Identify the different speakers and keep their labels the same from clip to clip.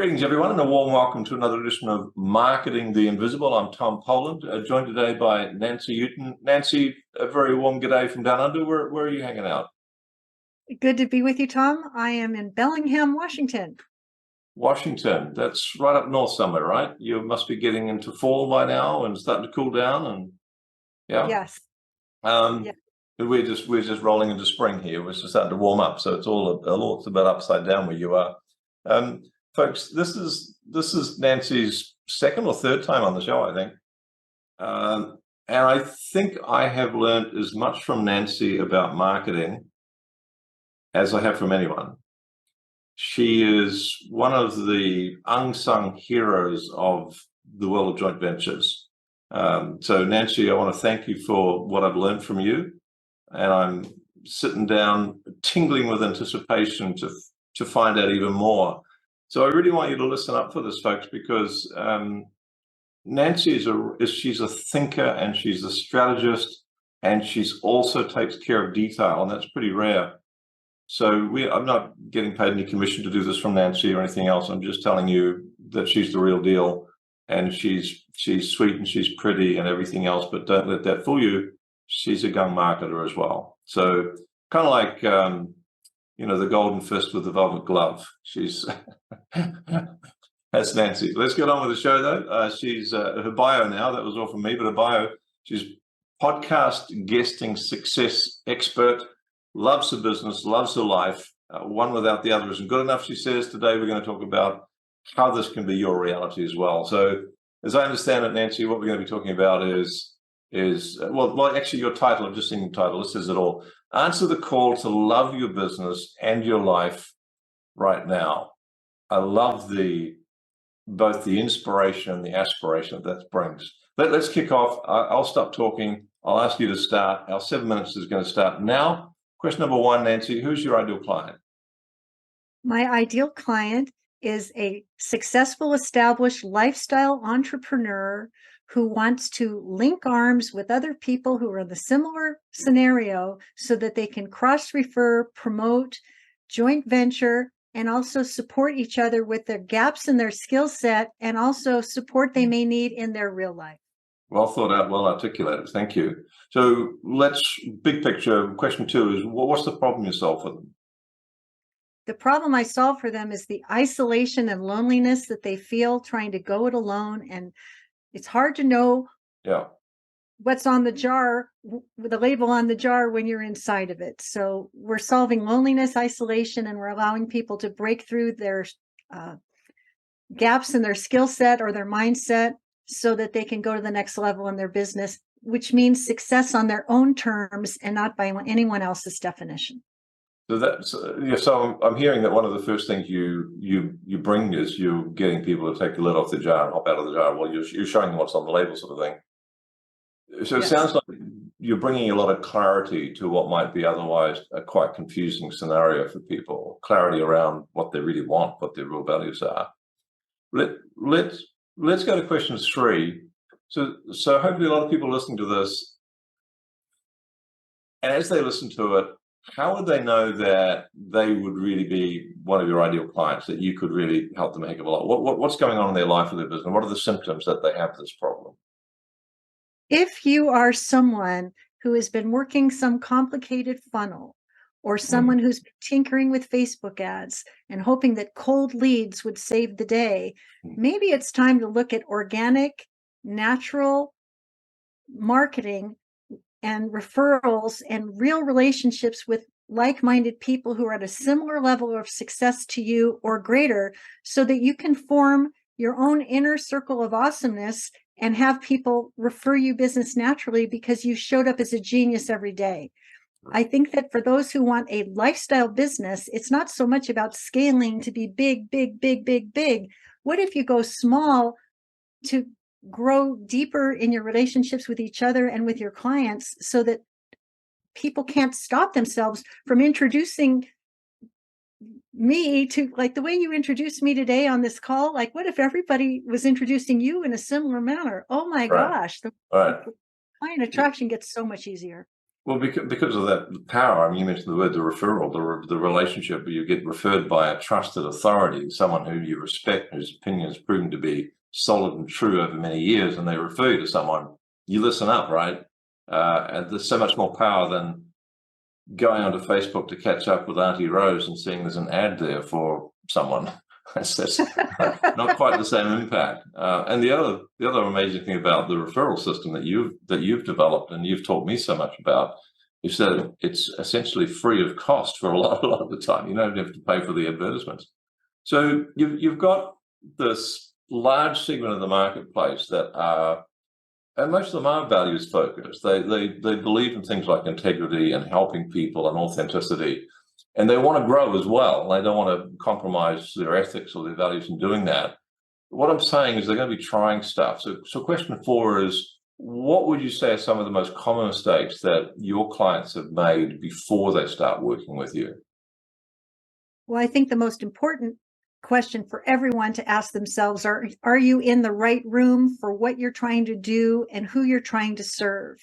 Speaker 1: Greetings, everyone, and a warm welcome to another edition of Marketing the Invisible. I'm Tom Poland, joined today by Nancy Juetten. Nancy, a very warm g'day from down under. Where are you hanging out?
Speaker 2: Good to be with you, Tom. I am in Bellingham, Washington.
Speaker 1: Washington, that's right up north somewhere, right? You must be getting into fall by now and starting to cool down, and yeah.
Speaker 2: Yes.
Speaker 1: Yeah. We're just rolling into spring here. We're just starting to warm up, so it's it's a bit upside down where you are. Folks, this is Nancy's second or third time on the show, I think. And I think I have learned as much from Nancy about marketing as I have from anyone. She is one of the unsung heroes of the world of joint ventures. So Nancy, I want to thank you for what I've learned from you. And I'm sitting down tingling with anticipation to find out even more. So I really want you to listen up for this, folks, because Nancy she's a thinker and she's a strategist, and she's also takes care of detail, and that's pretty rare. So I'm not getting paid any commission to do this from Nancy or anything else. I'm just telling you that she's the real deal, and she's sweet and she's pretty and everything else, but don't let that fool you. She's a young marketer as well. So kind of like the golden fist with the velvet glove. She's that's Nancy. Let's get on with the show, though. She's her bio now. That was all from me, but her bio. She's podcast guesting success expert. Loves her business, loves her life. One without the other isn't good enough, she says. Today we're going to talk about how this can be your reality as well. So, as I understand it, Nancy, what we're going to be talking about is actually your title. I've just seen your title. This says it all. Answer the call to love your business and your life right now. I love both the inspiration and the aspiration that brings. Let's kick off. I'll stop talking. I'll ask you to start. Our 7 minutes is going to start now. Question number one, Nancy, who's your ideal client?
Speaker 2: My ideal client is a successful, established lifestyle entrepreneur who wants to link arms with other people who are in the similar scenario so that they can cross-refer, promote, joint venture, and also support each other with their gaps in their skill set and also support they may need in their real life.
Speaker 1: Well thought out, well articulated. Thank you. So big picture, question two is, what's the problem you solve for them?
Speaker 2: The problem I solve for them is the isolation and loneliness that they feel trying to go it alone. And it's hard to know what's on the jar, the label on the jar when you're inside of it. So we're solving loneliness, isolation, and we're allowing people to break through their gaps in their skill set or their mindset so that they can go to the next level in their business, which means success on their own terms and not by anyone else's definition.
Speaker 1: So I'm hearing that one of the first things you bring is you're getting people to take the lid off the jar and hop out of the jar. Well, you're showing them what's on the label, sort of thing. So It sounds like you're bringing a lot of clarity to what might be otherwise a quite confusing scenario for people. Clarity around what they really want, what their real values are. Let's go to question three. So hopefully a lot of people listening to this, and as they listen to it, how would they know that they would really be one of your ideal clients, that you could really help them a heck of a lot? What's going on in their life or their business? What are the symptoms that they have this problem?
Speaker 2: If you are someone who has been working some complicated funnel, or someone who's been tinkering with Facebook ads and hoping that cold leads would save the day, maybe it's time to look at organic, natural marketing and referrals and real relationships with like-minded people who are at a similar level of success to you or greater, so that you can form your own inner circle of awesomeness and have people refer you business naturally because you showed up as a genius every day. I think that for those who want a lifestyle business, it's not so much about scaling to be big, big, big, big, big. What if you go small to grow deeper in your relationships with each other and with your clients so that people can't stop themselves from introducing me to, like the way you introduced me today on this call? Like, what if everybody was introducing you in a similar manner? Oh my gosh, the client attraction gets so much easier.
Speaker 1: Well, because of that power, I mean, you mentioned the word the referral, the relationship where you get referred by a trusted authority, someone who you respect, whose opinion has proven to be solid and true over many years, and they refer you to someone, you listen up, right? And there's so much more power than going onto Facebook to catch up with Auntie Rose and seeing there's an ad there for someone. That's not quite the same impact. And the other amazing thing about the referral system that you've developed and you've taught me so much about is that it's essentially free of cost for a lot of the time. You don't have to pay for the advertisements. So you've got this large segment of the marketplace that are, and most of them are values focused. They believe in things like integrity and helping people and authenticity. And they want to grow as well. They don't want to compromise their ethics or their values in doing that. What I'm saying is they're going to be trying stuff. So question 4 is, what would you say are some of the most common mistakes that your clients have made before they start working with you?
Speaker 2: Well, I think the most important question for everyone to ask themselves are you in the right room for what you're trying to do and who you're trying to serve?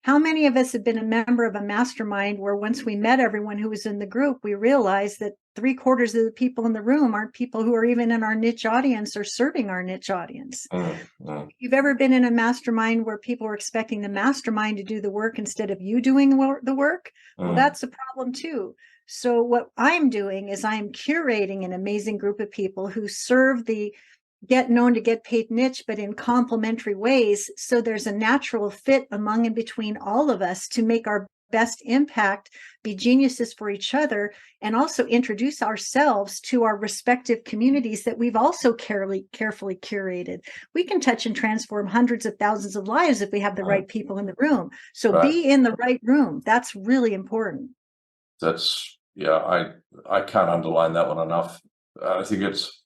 Speaker 2: How many of us have been a member of a mastermind where once we met everyone who was in the group, we realized that 3/4 of the people in the room aren't people who are even in our niche audience or serving our niche audience? If you've ever been in a mastermind where people are expecting the mastermind to do the work instead of you doing the work, well, that's a problem too. So what I'm doing is I'm curating an amazing group of people who serve the get known to get paid niche, but in complementary ways. So there's a natural fit among and between all of us to make our best impact, be geniuses for each other, and also introduce ourselves to our respective communities that we've also carefully curated. We can touch and transform hundreds of thousands of lives if we have the right people in the room. So be in the right room. That's really important.
Speaker 1: That's, yeah, I can't underline that one enough. I think it's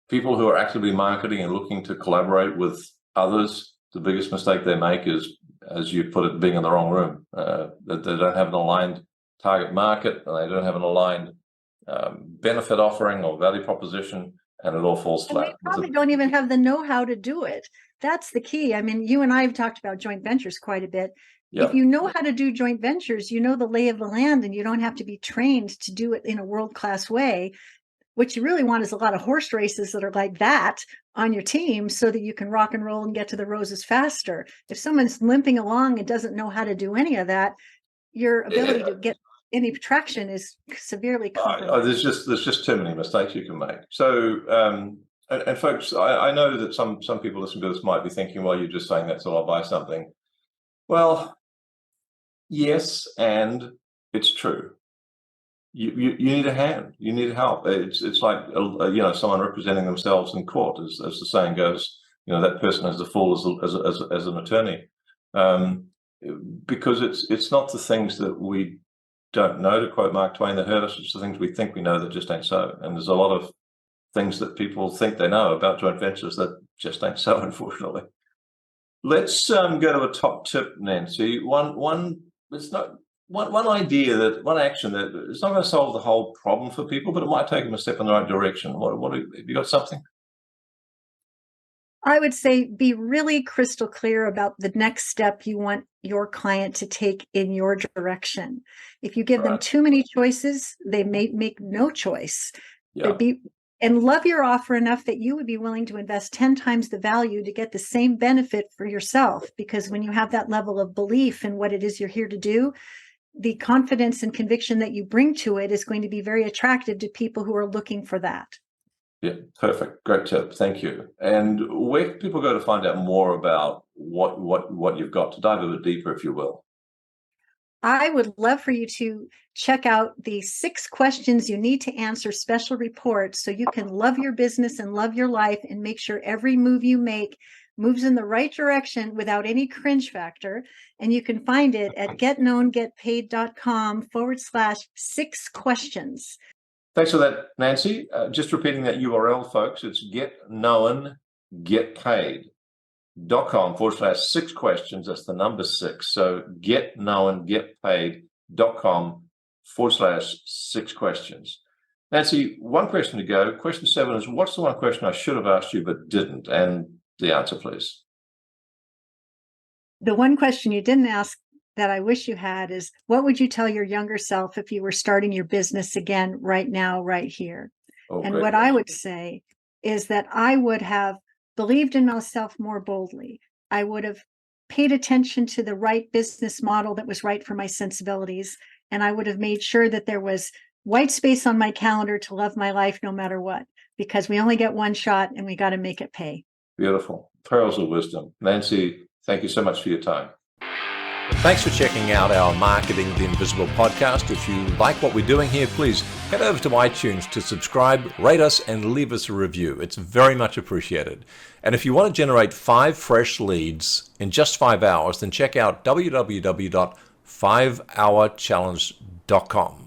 Speaker 1: people who are actively marketing and looking to collaborate with others. The biggest mistake they make is, as you put it, being in the wrong room. That they don't have an aligned target market, and they don't have an aligned benefit offering or value proposition, and it all falls flat.
Speaker 2: They probably don't even have the know-how to do it. That's the key. I mean, you and I have talked about joint ventures quite a bit. If you know how to do joint ventures, you know the lay of the land, and you don't have to be trained to do it in a world-class way. What you really want is a lot of horse races that are like that on your team so that you can rock and roll and get to the roses faster. If someone's limping along and doesn't know how to do any of that, your ability to get any traction is severely compromised.
Speaker 1: There's just too many mistakes you can make. So, and folks, I know that some people listening to this might be thinking, well, you're just saying that so I'll buy something. Well, yes, and it's true. You need a hand. You need help. It's like someone representing themselves in court, as the saying goes. That person has the fool as an attorney, because it's not the things that we don't know, to quote Mark Twain, that hurt us. It's the things we think we know that just ain't so. And there's a lot of things that people think they know about joint ventures that just ain't so, unfortunately. Let's go to a top tip, Nancy. One idea, that one action that it's not going to solve the whole problem for people, but it might take them a step in the right direction. What have you got? Something?
Speaker 2: I would say be really crystal clear about the next step you want your client to take in your direction. If you give them too many choices, they may make no choice. And love your offer enough that you would be willing to invest 10 times the value to get the same benefit for yourself. Because when you have that level of belief in what it is you're here to do, the confidence and conviction that you bring to it is going to be very attractive to people who are looking for that.
Speaker 1: Yeah, perfect. Great tip. Thank you. And where can people go to find out more about what you've got, to dive a bit deeper, if you will?
Speaker 2: I would love for you to check out the 6 questions you need to answer special report so you can love your business and love your life and make sure every move you make moves in the right direction without any cringe factor. And you can find it at getknowngetpaid.com/6 questions.
Speaker 1: Thanks for that, Nancy. Just repeating that URL, folks, it's getknowngetpaid.com/6 questions. That's the number 6. So getknowngetpaid.com/6 questions. Nancy, one question to go. Question 7 is, what's the one question I should have asked you but didn't? And the answer, please.
Speaker 2: The one question you didn't ask that I wish you had is, what would you tell your younger self if you were starting your business again right now, right here? And what I would say is that I would have believed in myself more boldly. I would have paid attention to the right business model that was right for my sensibilities. And I would have made sure that there was white space on my calendar to love my life no matter what, because we only get one shot and we got to make it pay.
Speaker 1: Beautiful. Pearls of wisdom. Nancy, thank you so much for your time.
Speaker 3: Thanks for checking out our Marketing the Invisible podcast. If you like what we're doing here, please head over to iTunes to subscribe, rate us, and leave us a review. It's very much appreciated. And if you want to generate 5 fresh leads in just 5 hours, then check out www.5hourchallenge.com.